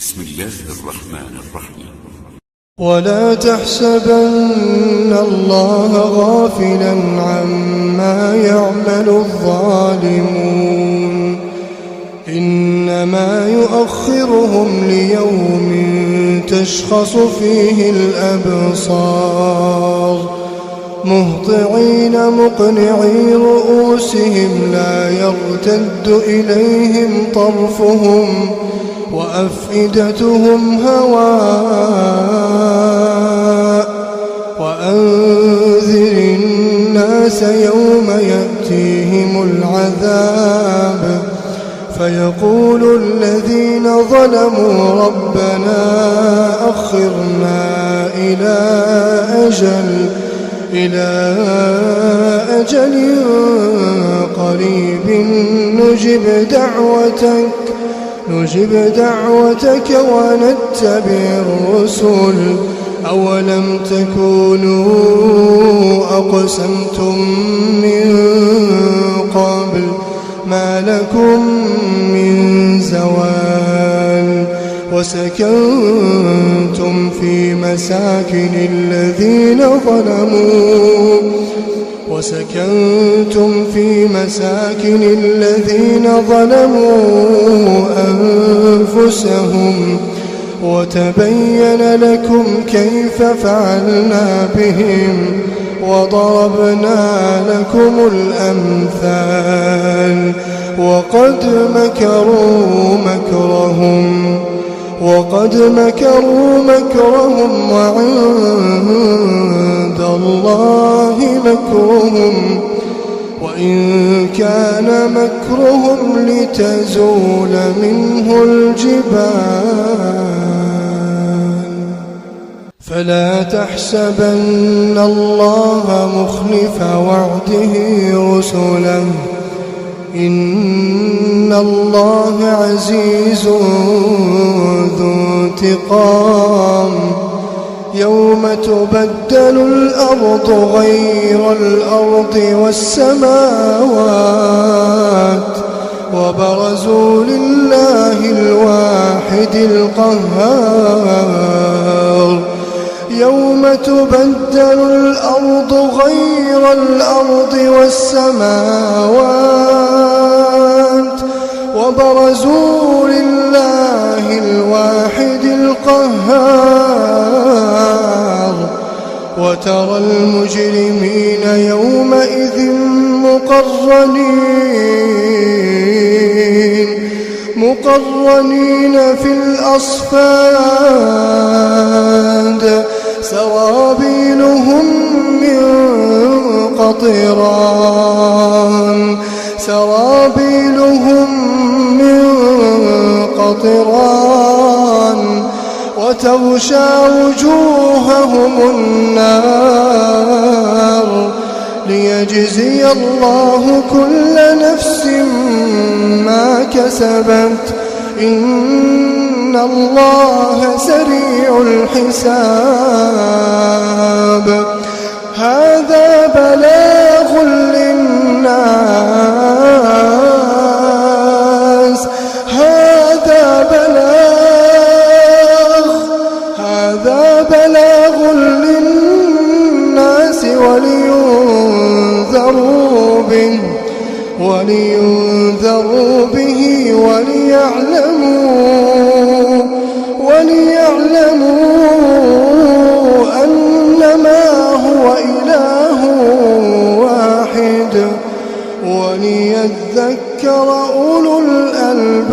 بسم الله الرحمن الرحيم. ولا تحسبن الله غافلا عما يعمل الظالمون إنما يؤخرهم ليوم تشخص فيه الأبصار مهطعين مقنعي رؤوسهم لا يرتد إليهم طرفهم وأفئدتهم هواء وأنذر الناس يوم يأتيهم العذاب فيقول الذين ظلموا ربنا أخرنا إلى أجل قريب نجب دعوتك ونتبع الرسل أولم تكونوا أقسمتم من قبل ما لكم من زوال وسكنتم في مساكن الذين ظلموا أنفسهم وتبين لكم كيف فعلنا بهم وضربنا لكم الأمثال وقد مكروا مكرهم وعند الله مكرهم وإن كان مكرهم لتزول منه الجبال فلا تحسبن الله مخلف وعده رسله إن الله عزيز ذو انتقام يوم تبدل الأرض غير الأرض والسماوات وبرزوا لله الواحد القهار يوم تبدل الأرض غير الأرض والسماوات وبرزوا لله الواحد القهار وترى المجرمين يومئذ مقرنين في الأصفاد سرابيلهم من قطران وتغشى وجوههم النار ليجزي الله كل نفس ما كسبت إن الله سريع الحساب هذا بلاغ للناس ولينذروا به وليعلموا أنما هو إله واحد وليذكر أولو الألباب.